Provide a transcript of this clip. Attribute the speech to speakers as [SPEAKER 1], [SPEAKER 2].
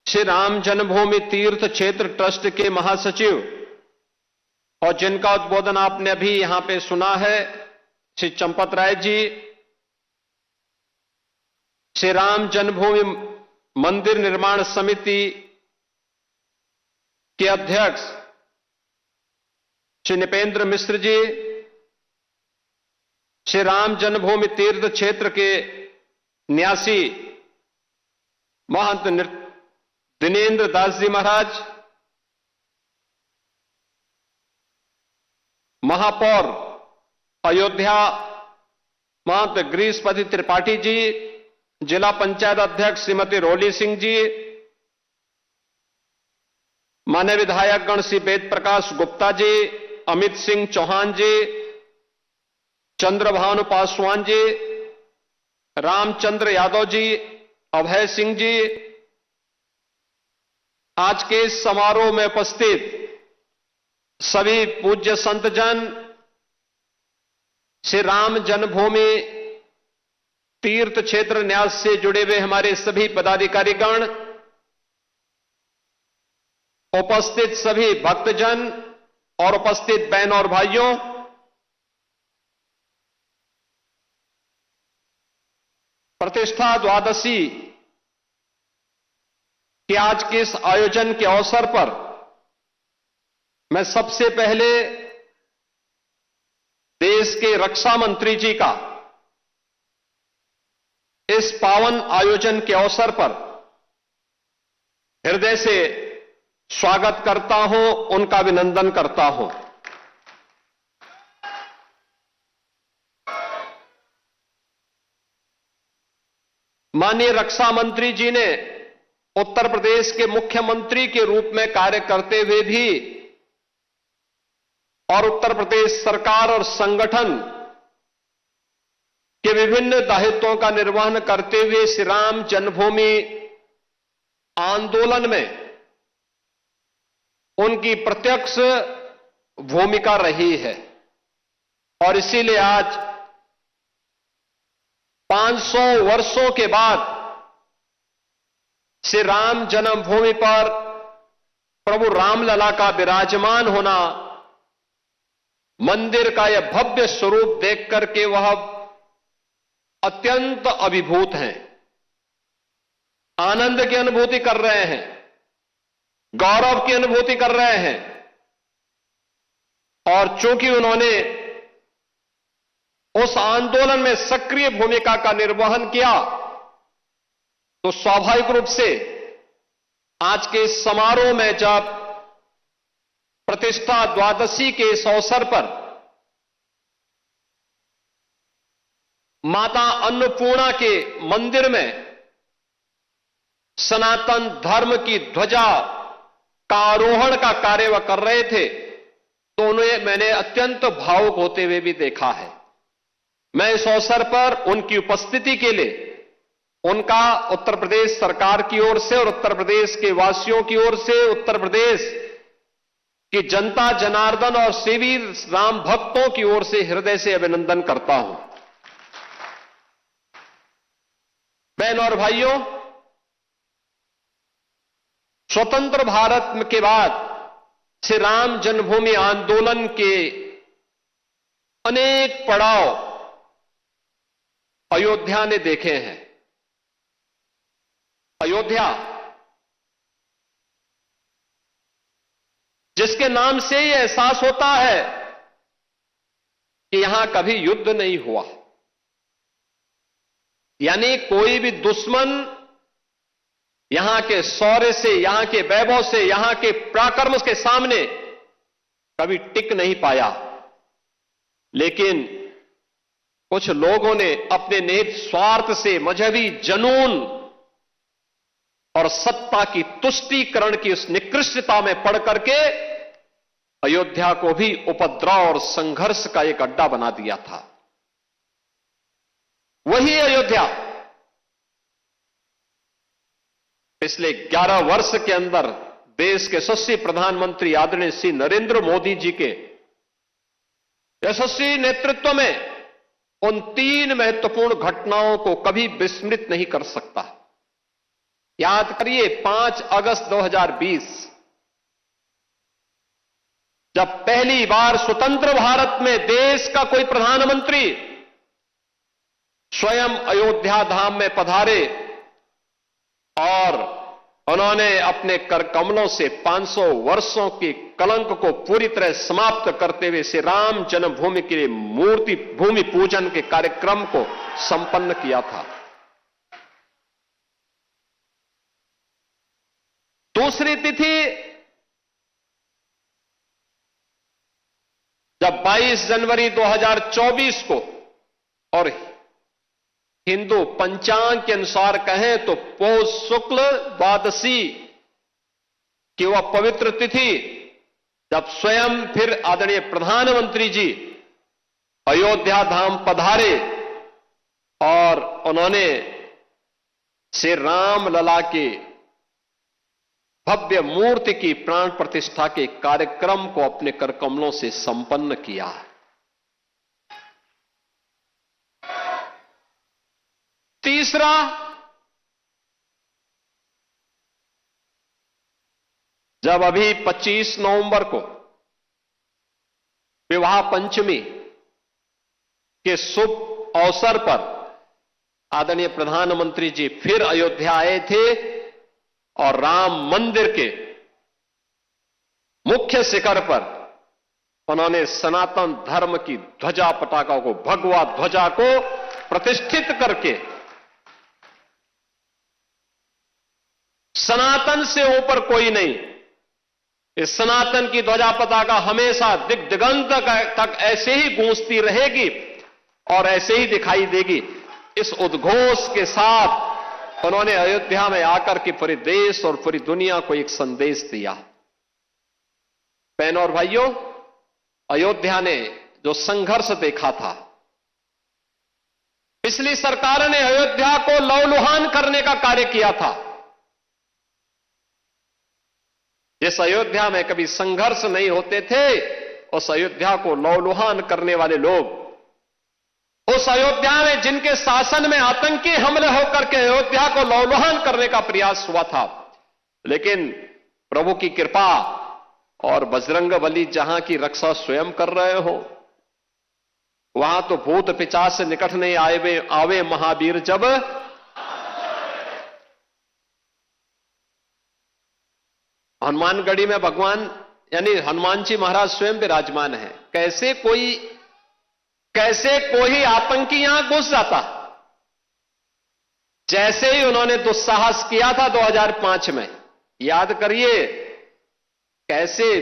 [SPEAKER 1] श्री राम जन्मभूमि तीर्थ क्षेत्र ट्रस्ट के महासचिव और जिनका उद्बोधन आपने अभी यहां पे सुना है, श्री चंपत राय जी, श्री राम जन्मभूमि मंदिर निर्माण समिति के अध्यक्ष श्री नृपेंद्र मिश्र जी, श्री राम जन्मभूमि तीर्थ क्षेत्र के न्यासी महंत दिनेंद्र दास जी महाराज, महापौर अयोध्या महंत गिरीशपति त्रिपाठी जी, जिला पंचायत अध्यक्ष श्रीमती रोली सिंह जी, मान्य विधायक गण श्री वेद प्रकाश गुप्ता जी, अमित सिंह चौहान जी, चंद्रभानु पासवान जी, रामचंद्र यादव जी, अभय सिंह जी, आज के इस समारोह में उपस्थित सभी पूज्य संतजन, श्री राम जन्मभूमि तीर्थ क्षेत्र न्यास से जुड़े हुए हमारे सभी पदाधिकारीगण, उपस्थित सभी भक्तजन और उपस्थित बहन और भाइयों, प्रतिष्ठा द्वादशी कि आज के इस आयोजन के अवसर पर मैं सबसे पहले देश के रक्षा मंत्री जी का इस पावन आयोजन के अवसर पर हृदय से स्वागत करता हूं, उनका अभिनंदन करता हूं। माननीय रक्षा मंत्री जी ने उत्तर प्रदेश के मुख्यमंत्री के रूप में कार्य करते हुए भी और उत्तर प्रदेश सरकार और संगठन के विभिन्न दायित्वों का निर्वहन करते हुए श्री राम जन्मभूमि आंदोलन में उनकी प्रत्यक्ष भूमिका रही है और इसीलिए आज 500 वर्षों के बाद श्री राम जन्मभूमि पर प्रभु रामलला का विराजमान होना, मंदिर का यह भव्य स्वरूप देख करके वह अत्यंत अभिभूत हैं, आनंद की अनुभूति कर रहे हैं, गौरव की अनुभूति कर रहे हैं। और चूंकि उन्होंने उस आंदोलन में सक्रिय भूमिका का निर्वहन किया, तो स्वाभाविक रूप से आज के इस समारोह में जब प्रतिष्ठा द्वादशी के इस अवसर पर माता अन्नपूर्णा के मंदिर में सनातन धर्म की ध्वजा का आरोहण का कार्य वह कर रहे थे, तो उन्हें मैंने अत्यंत भावुक होते हुए भी देखा है। मैं इस अवसर पर उनकी उपस्थिति के लिए उनका उत्तर प्रदेश सरकार की ओर से और उत्तर प्रदेश के वासियों की ओर से, उत्तर प्रदेश की जनता जनार्दन और सेवी राम भक्तों की ओर से हृदय से अभिनंदन करता हूं। बहन और भाइयों, स्वतंत्र भारत के बाद श्री राम जन्मभूमि आंदोलन के अनेक पड़ाव अयोध्या ने देखे हैं। अयोध्या जिसके नाम से यह एहसास होता है कि यहां कभी युद्ध नहीं हुआ, यानी कोई भी दुश्मन यहां के शौर्य से, यहां के वैभव से, यहां के पराक्रम के सामने कभी टिक नहीं पाया। लेकिन कुछ लोगों ने अपने निहित स्वार्थ से, मजहबी जनून और सत्ता की तुष्टीकरण की उस निकृष्टता में पड़ करके अयोध्या को भी उपद्रव और संघर्ष का एक अड्डा बना दिया था। वही अयोध्या पिछले 11 वर्ष के अंदर देश के यशस्वी प्रधानमंत्री आदरणीय श्री नरेंद्र मोदी जी के यशस्वी नेतृत्व में उन 3 महत्वपूर्ण घटनाओं को कभी विस्मृत नहीं कर सकता। याद करिए 5 अगस्त 2020, जब पहली बार स्वतंत्र भारत में देश का कोई प्रधानमंत्री स्वयं अयोध्या धाम में पधारे और उन्होंने अपने कर कमलों से 500 वर्षों के कलंक को पूरी तरह समाप्त करते हुए श्री राम जन्मभूमि के लिए मूर्ति भूमि पूजन के कार्यक्रम को संपन्न किया था। दूसरी तिथि जब 22 जनवरी 2024 को, और हिंदू पंचांग के अनुसार कहें तो पौष शुक्ल द्वादशी की वह पवित्र तिथि, जब स्वयं फिर आदरणीय प्रधानमंत्री जी अयोध्या धाम पधारे और उन्होंने श्री राम लला के भव्य मूर्ति की प्राण प्रतिष्ठा के कार्यक्रम को अपने कर कमलों से संपन्न किया। तीसरा, जब अभी 25 नवंबर को विवाह पंचमी के शुभ अवसर पर आदरणीय प्रधानमंत्री जी फिर अयोध्या आए थे और राम मंदिर के मुख्य शिखर पर उन्होंने सनातन धर्म की ध्वजा पताका को, भगवा ध्वजा को प्रतिष्ठित करके सनातन से ऊपर कोई नहीं, इस सनातन की ध्वजा पताका हमेशा दिग दिगंत तक ऐसे ही गूंजती रहेगी और ऐसे ही दिखाई देगी। इस उद्घोष के साथ उन्होंने अयोध्या में आकर के पूरे देश और पूरी दुनिया को एक संदेश दिया। बहनों और भाइयों, अयोध्या ने जो संघर्ष देखा था, पिछली सरकार ने अयोध्या को लहूलुहान करने का कार्य किया था। जिस अयोध्या में कभी संघर्ष नहीं होते थे, उस अयोध्या को लहूलुहान करने वाले लोग, उस अयोध्या में जिनके शासन में आतंकी हमले होकर के अयोध्या को लहूलुहान करने का प्रयास हुआ था, लेकिन प्रभु की कृपा और बजरंगबली जहां की रक्षा स्वयं कर रहे हो, वहां तो भूत पिशाच से निकट नहीं आवे महावीर जब। हनुमानगढ़ी में भगवान यानी हनुमान जी महाराज स्वयं विराजमान है। कैसे कोई आतंकी यहां घुस जाता, जैसे ही उन्होंने दुस्साहस किया था 2005 में, याद करिए कैसे